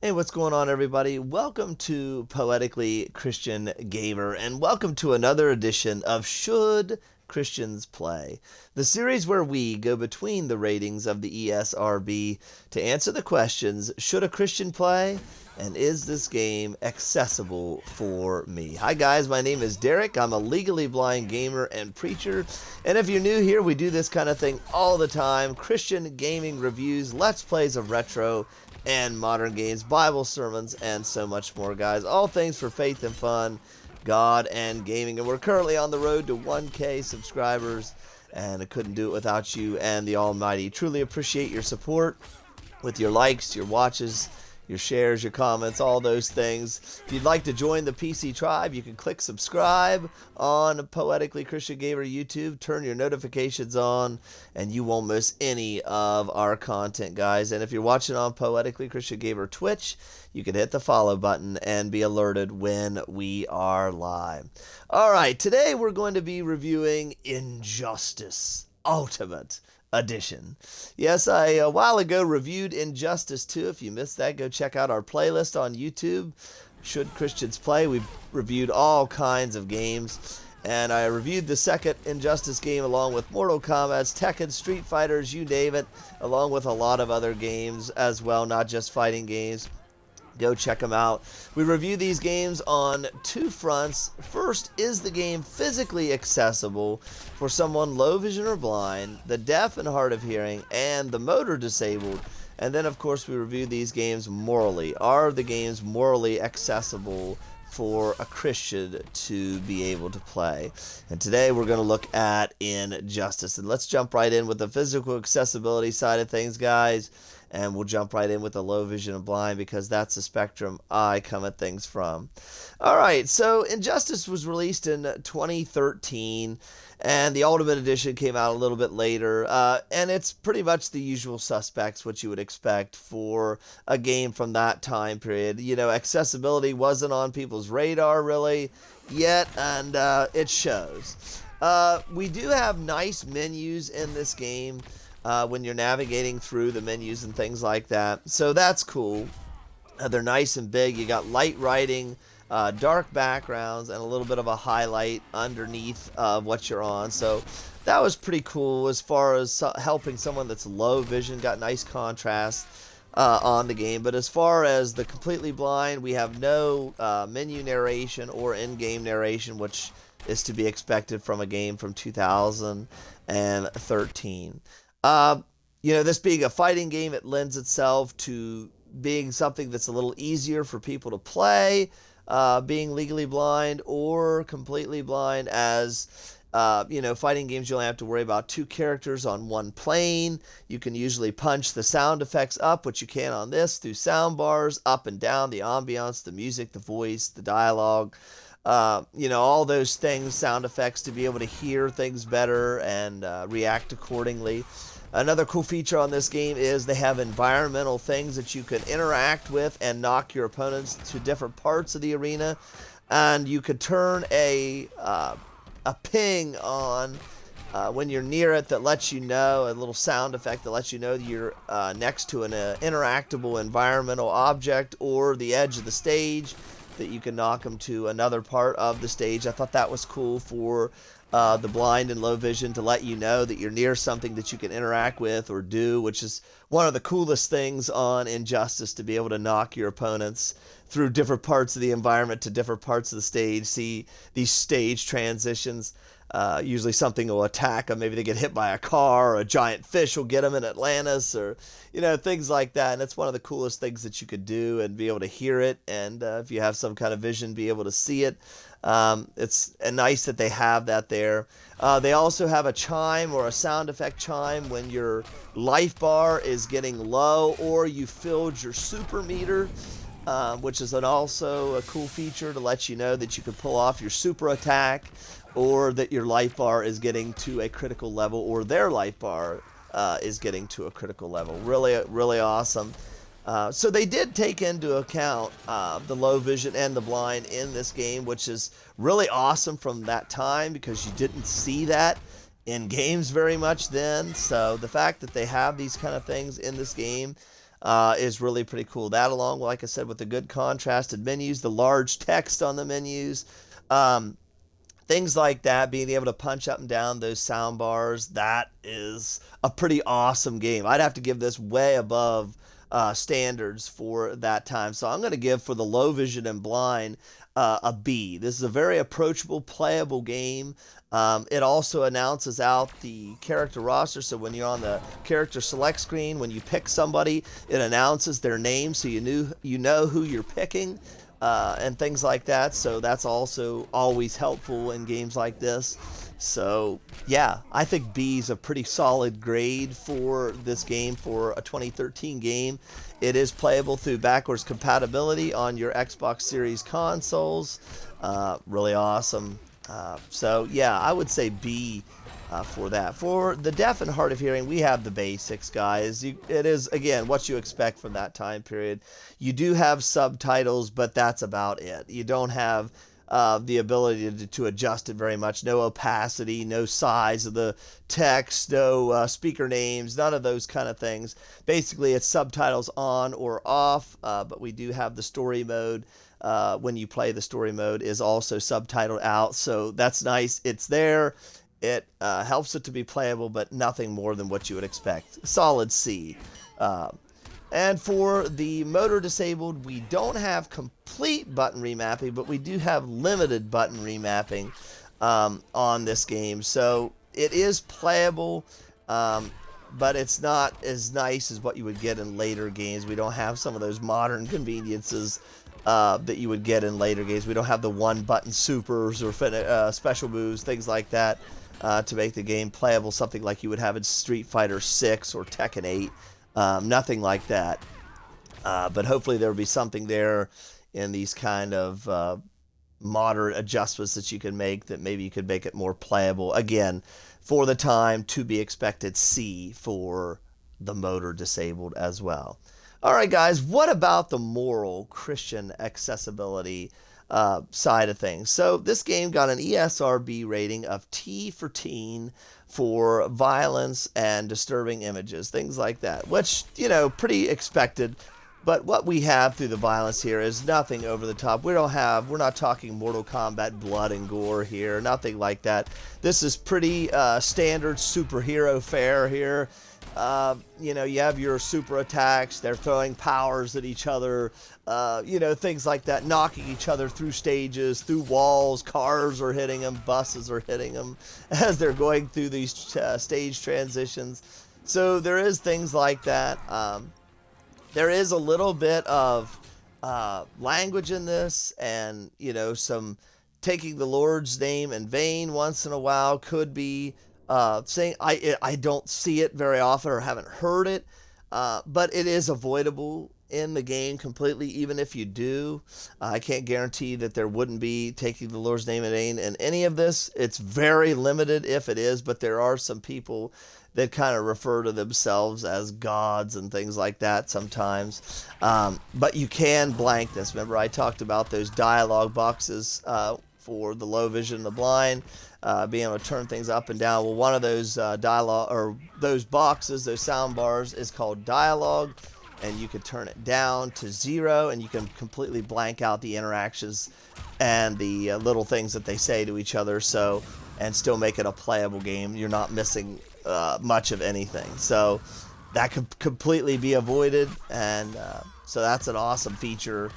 Hey, what's going on, everybody? Welcome to Poetically Christian Gamer, and welcome to another edition of Should Christians Play? The series where we go between the ratings of the ESRB to answer the questions, should a Christian play? And is this game accessible for me? Hi guys, my name is Derek. I'm a legally blind gamer and preacher. And if you're new here, we do this kind of thing all the time. Christian gaming reviews, let's plays of retro and modern games, Bible sermons, and so much more, guys. All things for faith and fun, God and gaming. And we're currently on the road to 1K subscribers, and I couldn't do it without you and the Almighty. Truly appreciate your support with your likes, your watches, your shares, your comments, all those things. If you'd like to join the PC tribe, you can click subscribe on Poetically Christian Gamer YouTube. Turn your notifications on, and you won't miss any of our content, guys. And if you're watching on Poetically Christian Gamer Twitch, you can hit the follow button and be alerted when we are live. All right, today we're going to be reviewing Injustice Ultimate Edition. Yes, I a while ago reviewed Injustice 2. If you missed that, go check out our playlist on YouTube. Should Christians Play? We've reviewed all kinds of games, and I reviewed the second Injustice game along with Mortal Kombat, Tekken, Street Fighters, you name it, along with a lot of other games as well, not just fighting games. Go check them out. We review these games on two fronts. First, is the game physically accessible for someone low vision or blind, the deaf and hard of hearing, and the motor disabled? And then, of course, we review these games morally. Are the games morally accessible for a Christian to be able to play? And today we're going to look at Injustice. And let's jump right in with the physical accessibility side of things, guys. And we'll jump right in with the low vision and blind, because that's the spectrum I come at things from. All right, so Injustice was released in 2013, and the Ultimate Edition came out a little bit later. And it's pretty much the usual suspects, what you would expect for a game from that time period. You know, accessibility wasn't on people's radar really yet, and it shows. We do have nice menus in this game. When you're navigating through the menus and things like that. So that's cool. They're nice and big. You got light writing, dark backgrounds, and a little bit of a highlight underneath what you're on. So that was pretty cool as far as helping someone that's low vision. Got nice contrast on the game. But as far as the completely blind, we have no menu narration or in-game narration, which is to be expected from a game from 2013. You know, this being a fighting game, it lends itself to being something that's a little easier for people to play, being legally blind or completely blind, as, you know, fighting games, you only have to worry about two characters on one plane. You can usually punch the sound effects up, which you can on this, through sound bars, up and down, the ambiance, the music, the voice, the dialogue. You know, all those things, sound effects, to be able to hear things better and react accordingly. Another cool feature on this game is they have environmental things that you can interact with and knock your opponents to different parts of the arena. And you could turn a ping on when you're near it that lets you know, a little sound effect that lets you know that you're next to an interactable environmental object or the edge of the stage, that you can knock them to another part of the stage. I thought that was cool for the blind and low vision, to let you know that you're near something that you can interact with or do, which is one of the coolest things on Injustice, to be able to knock your opponents through different parts of the environment to different parts of the stage. See these stage transitions. Usually something will attack them. Maybe they get hit by a car, or a giant fish will get them in Atlantis, or, you know, things like that. And it's one of the coolest things that you could do, and be able to hear it. And if you have some kind of vision, be able to see it. It's nice that they have that there. They also have a chime, or a sound effect chime, when your life bar is getting low or you filled your super meter. Which is also a cool feature to let you know that you can pull off your super attack, or that your life bar is getting to a critical level, or their life bar is getting to a critical level. Really, really awesome. So they did take into account the low vision and the blind in this game, which is really awesome from that time, because you didn't see that in games very much then. So the fact that they have these kind of things in this game is really pretty cool. That along, like I said, with the good contrasted menus, the large text on the menus, um, things like that, being able to punch up and down those sound bars, that is a pretty awesome game. I'd have to give this way above standards for that time. So I'm going to give, for the low vision and blind, a B. This is a very approachable, playable game. It also announces out the character roster. So when you're on the character select screen, when you pick somebody, it announces their name, so you know who you're picking. And things like that. So that's also always helpful in games like this. So yeah, I think B is a pretty solid grade for this game, for a 2013 game. It is playable through backwards compatibility on your Xbox Series consoles. Really awesome. So yeah, I would say B for that. For the deaf and hard of hearing, we have the basics, guys. It is, again, what you expect from that time period. You do have subtitles, but that's about it. You don't have the ability to adjust it very much. No opacity, no size of the text, no speaker names, none of those kind of things. Basically, it's subtitles on or off, but we do have the story mode. When you play, the story mode is also subtitled out, so that's nice. It's there. It helps it to be playable, but nothing more than what you would expect. Solid C. And for the motor disabled, we don't have complete button remapping, but we do have limited button remapping on this game. So it is playable, but it's not as nice as what you would get in later games. We don't have some of those modern conveniences that you would get in later games. We don't have the one-button supers or special moves, things like that, to make the game playable, something like you would have in Street Fighter 6 or Tekken 8. Nothing like that. But hopefully there will be something there in these kind of moderate adjustments that you can make, that maybe you could make it more playable. Again, for the time, to be expected, C for the motor disabled as well. All right, guys, what about the moral Christian accessibility side of things? So this game got an ESRB rating of T for teen for violence and disturbing images, things like that, which, you know, pretty expected. But what we have through the violence here is nothing over the top. We're not talking Mortal Kombat blood and gore here, nothing like that. This is pretty standard superhero fare here. You know, you have your super attacks, they're throwing powers at each other, you know, things like that, knocking each other through stages, through walls, cars are hitting them, buses are hitting them as they're going through these stage transitions. So there is things like that. There is a little bit of language in this, and, you know, some taking the Lord's name in vain once in a while could be saying, I don't see it very often or haven't heard it, but it is avoidable in the game completely, even if you do. I can't guarantee that there wouldn't be taking the Lord's name in vain in any of this. It's very limited if it is, but there are some people that kind of refer to themselves as gods and things like that sometimes. But you can blank this. Remember, I talked about those dialogue boxes for the low vision and the blind, being able to turn things up and down. Well, one of those dialogue, or those boxes, those sound bars, is called dialogue, and you can turn it down to 0, and you can completely blank out the interactions and the little things that they say to each other, so, and still make it a playable game. You're not missing much of anything. So that could completely be avoided, and so that's an awesome feature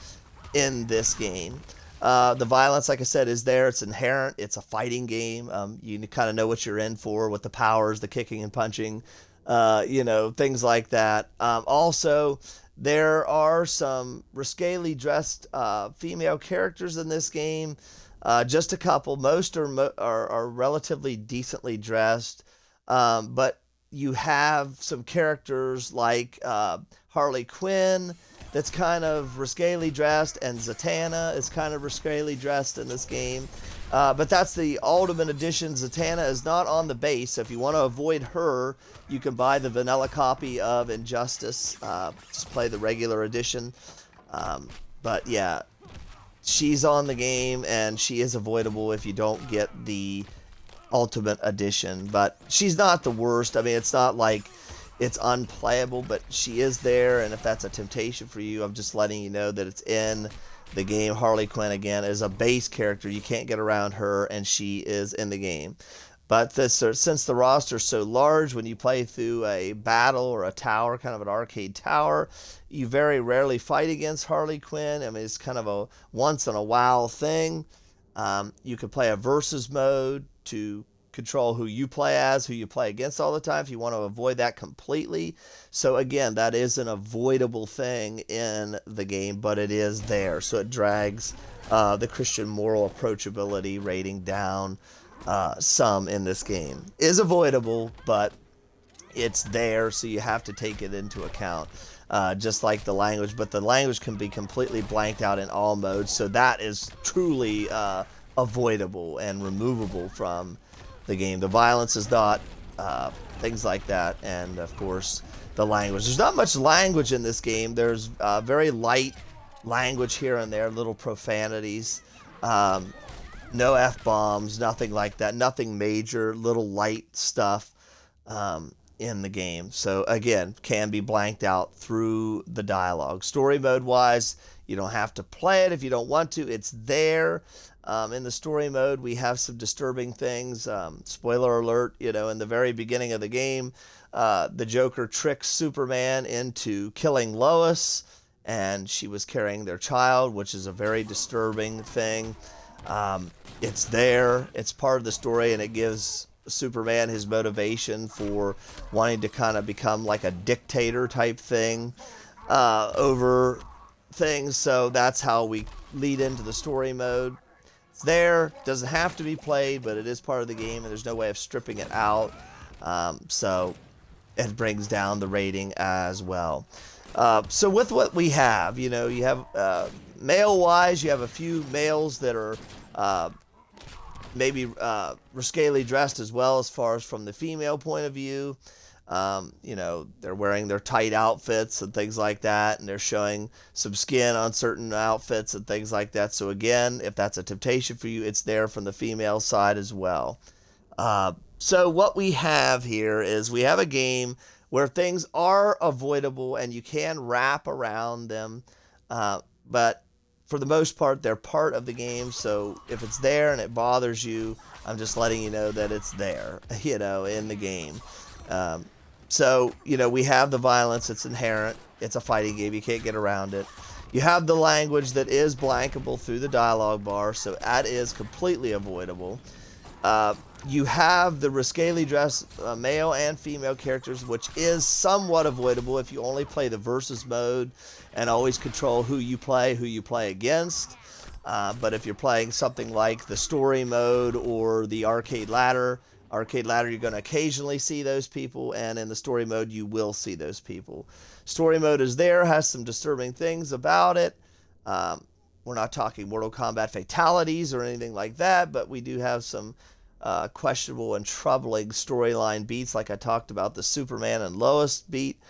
in this game. The violence, like I said, is there. It's inherent. It's a fighting game. You kind of know what you're in for with the powers, the kicking and punching, you know, things like that. Also, there are some risquely dressed female characters in this game. Just a couple. Most are relatively decently dressed. But you have some characters like Harley Quinn that's kind of risquely dressed, and Zatanna is kind of risquely dressed in this game. But that's the Ultimate Edition. Zatanna is not on the base, so if you want to avoid her, you can buy the vanilla copy of Injustice. Just play the regular edition. But yeah, she's on the game, and she is avoidable if you don't get the Ultimate Edition. But she's not the worst. I mean, it's not like it's unplayable, but she is there, and if that's a temptation for you, I'm just letting you know that it's in the game. Harley Quinn, again, is a base character. You can't get around her, and she is in the game. But since the roster is so large, when you play through a battle or a tower, kind of an arcade tower, you very rarely fight against Harley Quinn. I mean, it's kind of a once-in-a-while thing. You can play a versus mode to control who you play as, who you play against all the time, if you want to avoid that completely. So again, that is an avoidable thing in the game, but it is there. So it drags the Christian moral approachability rating down some in this game. Is avoidable, but it's there, so you have to take it into account. Just like the language, but the language can be completely blanked out in all modes, so that is truly avoidable and removable from the game. The violence is not, things like that, and of course the language. There's not much language in this game. There's very light language here and there, little profanities. No F-bombs, nothing like that, nothing major, little light stuff in the game. So again, can be blanked out through the dialogue. Story mode wise, you don't have to play it if you don't want to. It's there. In the story mode, we have some disturbing things. Spoiler alert, in the very beginning of the game, the Joker tricks Superman into killing Lois, and she was carrying their child, which is a very disturbing thing. It's there, it's part of the story, and it gives Superman his motivation for wanting to kind of become like a dictator type thing over things. So that's how we lead into the story mode. It's there, doesn't have to be played, but it is part of the game, and there's no way of stripping it out. So it brings down the rating as well. So with what we have, you have male-wise, you have a few males that are maybe risquely dressed as well, as far as from the female point of view. They're wearing their tight outfits and things like that, and they're showing some skin on certain outfits and things like that. So again, if that's a temptation for you, it's there from the female side as well. So what we have here is we have a game where things are avoidable and you can wrap around them, but for the most part, they're part of the game. So if it's there and it bothers you, I'm just letting you know that it's there, in the game. So, we have the violence. It's inherent. It's a fighting game. You can't get around it. You have the language that is blankable through the dialogue bar, so that is completely avoidable. You have the risquely dressed male and female characters, which is somewhat avoidable if you only play the versus mode and always control who you play against. But if you're playing something like the story mode or the arcade ladder, you're going to occasionally see those people, and in the story mode, you will see those people. Story mode is there, has some disturbing things about it. We're not talking Mortal Kombat fatalities or anything like that, but we do have some questionable and troubling storyline beats, like I talked about the Superman and Lois beat.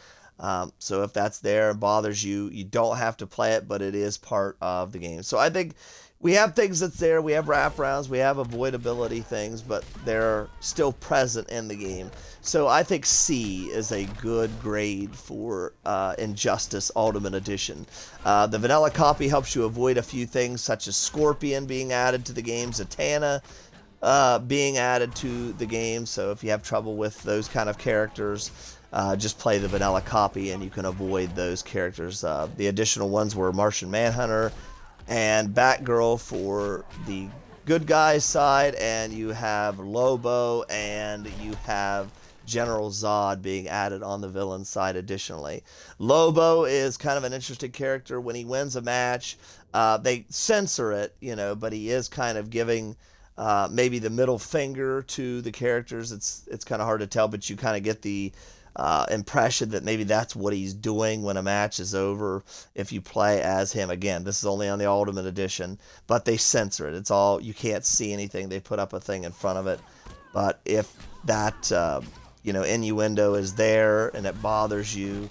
So if that's there and bothers you, you don't have to play it, but it is part of the game. So I think we have things that's there. We have wraparounds. We have avoidability things, but they're still present in the game. So I think C is a good grade for Injustice Ultimate Edition. The vanilla copy helps you avoid a few things, such as Scorpion being added to the game, Zatanna being added to the game. So if you have trouble with those kind of characters, just play the vanilla copy and you can avoid those characters. The additional ones were Martian Manhunter and Batgirl for the good guys side, and you have Lobo and you have General Zod being added on the villain side additionally. Lobo is kind of an interesting character. When he wins a match, they censor it, but he is kind of giving maybe the middle finger to the characters. It's kind of hard to tell, but you kind of get the impression that maybe that's what he's doing when a match is over if you play as him. Again, this is only on the Ultimate Edition, but they censor it. It's all, you can't see anything. They put up a thing in front of it. But if that innuendo is there and it bothers you,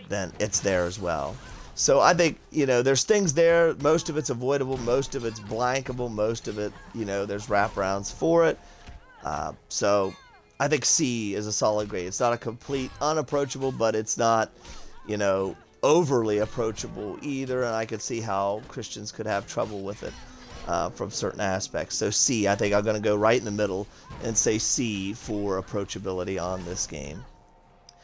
then it's there as well. So I think, there's things there. Most of it's avoidable. Most of it's blankable. Most of it, there's wraparounds for it. So I think C is a solid grade. It's not a complete unapproachable, but it's not, you know, overly approachable either. And I could see how Christians could have trouble with it from certain aspects. So C, I think I'm going to go right in the middle and say C for approachability on this game.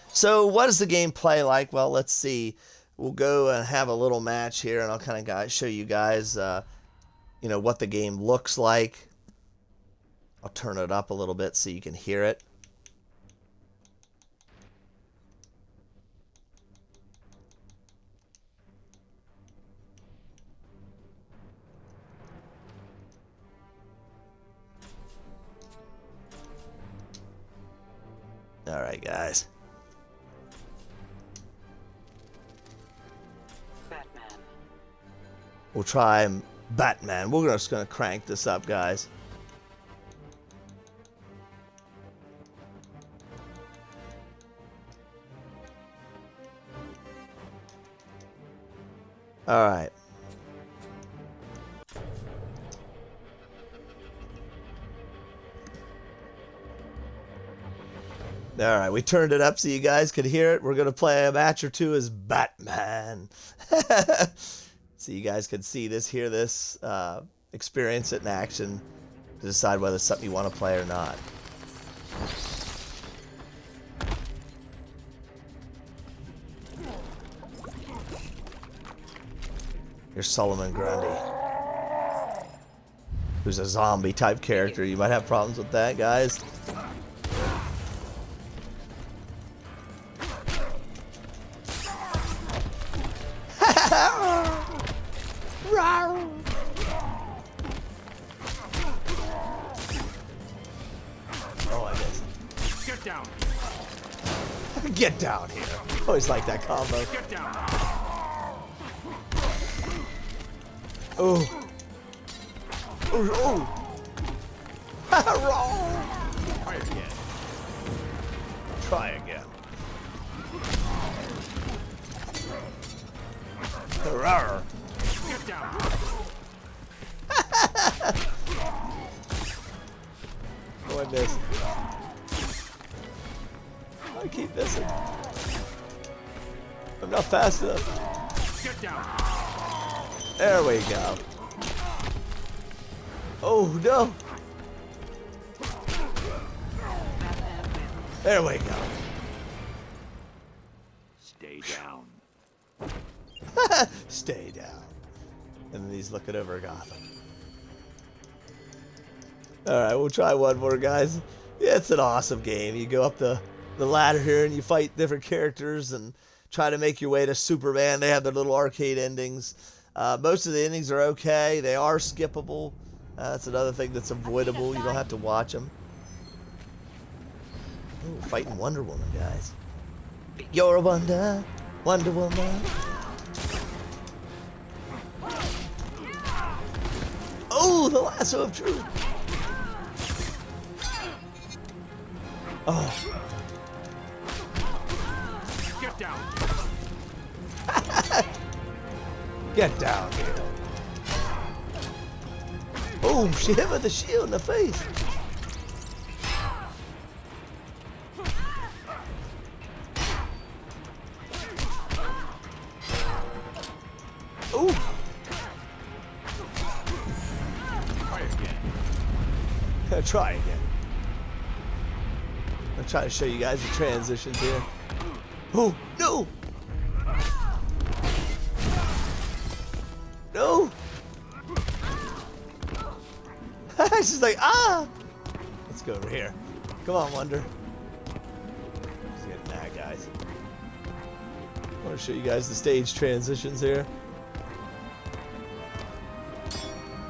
So what does the game play like? Well, let's see. We'll go and have a little match here, and I'll kind of show you guys, you know, what the game looks like. I'll turn it up a little bit so you can hear it. All right, guys. Batman. We'll try Batman. We're just going to crank this up, guys. All right. All right, we turned it up so you guys could hear it. We're going to play a match or two as Batman. So you guys can see this, hear this, experience it in action to decide whether it's something you want to play or not. Here's Solomon Grundy, who's a zombie type character. You might have problems with that, guys. Oh, I guess. Get down. Get down here. Always like that combo. Get down. Oh. Oh, oh. Try again. Try again. Rawr. Get down. Oh, I missed. I keep missing. I'm not fast enough. Get down. There we go. Oh, no. There we go. Stay down. Stay down. And then he's looking over Gotham. Alright, we'll try one more, guys. Yeah, it's an awesome game. You go up the ladder here and you fight different characters and try to make your way to Superman. They have their little arcade endings. Most of the endings are okay. They are skippable. That's another thing that's avoidable. You don't have to watch them. Ooh, fighting Wonder Woman, guys. You're a Wonder Woman. Oh, the lasso of truth. Oh. Get down. Get down here. Oh, she hit with the shield in the face. Oh. Try again. Gonna try again. I'm trying to show you guys the transitions here. Oh, no! No! She's like, ah! Let's go over here. Come on, Wonder. She's getting mad, guys. I want to show you guys the stage transitions here.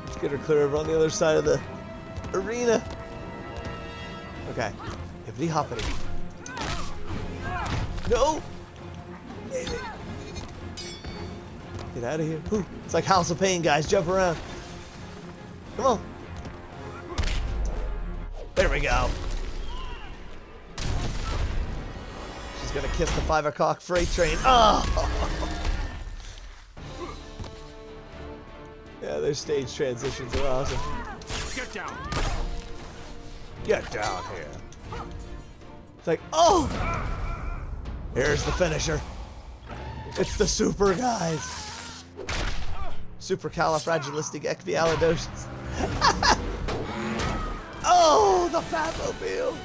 Let's get her clear over on the other side of the arena. Okay. Hippity hoppity. No! Baby. Get out of here. Ooh, it's like House of Pain, guys. Jump around. Come on. There we go. She's gonna kiss the 5 o'clock freight train. Oh! Yeah, their stage transitions are awesome. Get down. Get down here. It's like, oh! Here's the finisher. It's the super, guys. Supercalifragilisticexpialidocious. Oh, the Batmobile.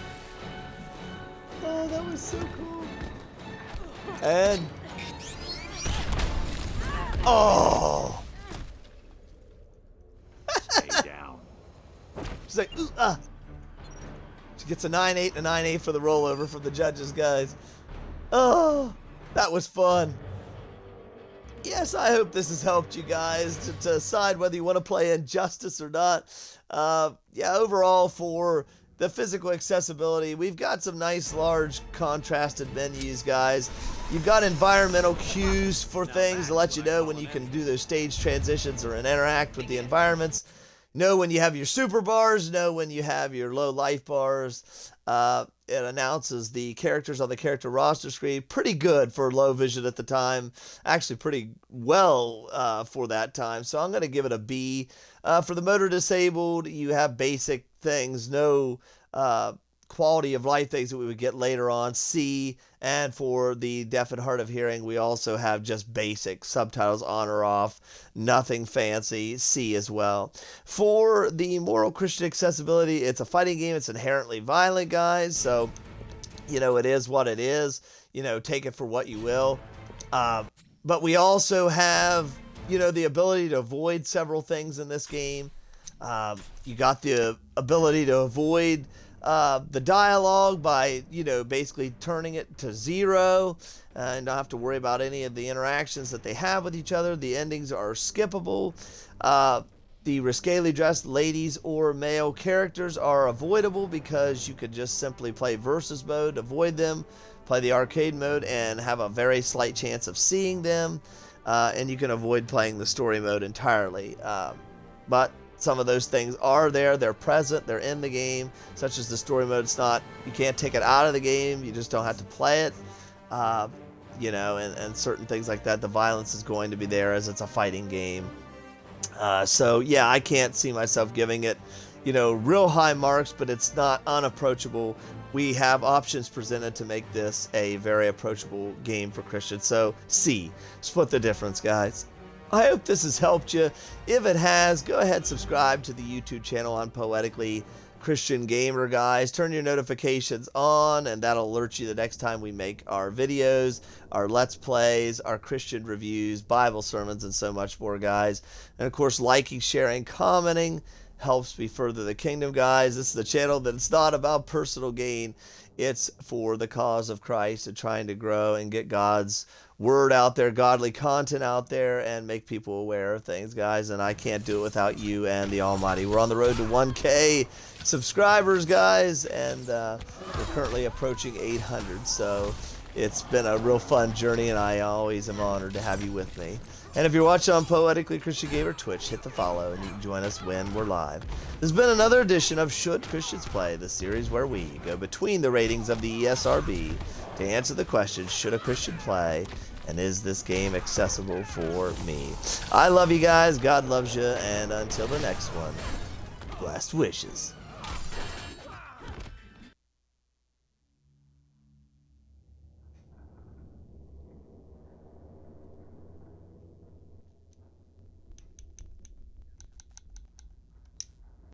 Oh, that was so cool. And oh, Stay down. she's like, ooh, ah. She gets a 9-8 and a 9-8 for the rollover from the judges, guys. Oh, that was fun. Yes, I hope this has helped you guys to decide whether you want to play Injustice or not. Yeah, overall, for the physical accessibility, we've got some nice, large, contrasted menus, guys. You've got environmental cues for things to let you know when you can do those stage transitions or interact with the environments. Know when you have your super bars, know when you have your low life bars. It announces the characters on the character roster screen. Pretty good for low vision at the time. Actually, pretty well for that time. So I'm going to give it a B. For the motor disabled, you have basic things. No quality of life things that we would get later on. C. And for the deaf and hard of hearing, we also have just basic subtitles on or off. Nothing fancy. C as well. For the moral Christian accessibility, it's a fighting game. It's inherently violent, guys. So, you know, it is what it is. You know, take it for what you will. But we also have, you know, the ability to avoid several things in this game. You got the ability to avoid the dialogue by, you know, basically turning it to 0 and don't have to worry about any of the interactions that they have with each other. The endings are skippable. The risquely dressed ladies or male characters are avoidable because you could just simply play versus mode, avoid them, play the arcade mode, and have a very slight chance of seeing them. And you can avoid playing the story mode entirely. But some of those things are there, they're present, they're in the game, such as the story mode. It's not, you can't take it out of the game, you just don't have to play it, you know, and certain things like that. The violence is going to be there as it's a fighting game. So yeah, I can't see myself giving it, you know, real high marks, but it's not unapproachable. We have options presented to make this a very approachable game for Christians. So C, split the difference, guys. I hope this has helped you. If it has, go ahead and subscribe to the YouTube channel on Poetically Christian Gamer, guys. Turn your notifications on, and that'll alert you the next time we make our videos, our Let's Plays, our Christian reviews, Bible sermons, and so much more, guys. And, of course, liking, sharing, commenting helps me further the kingdom, guys. This is a channel that it's not about personal gain. It's for the cause of Christ and trying to grow and get God's word out there, godly content out there, and make people aware of things, guys. And I can't do it without you and the Almighty. We're on the road to 1K subscribers, guys, and we're currently approaching 800. So it's been a real fun journey, and I always am honored to have you with me. And if you're watching on Poetically Christian Gamer Twitch, hit the follow, and you can join us when we're live. This has been another edition of Should Christians Play, the series where we go between the ratings of the ESRB to answer the question, should a Christian play, and is this game accessible for me? I love you guys, God loves you, and until the next one, blessed wishes.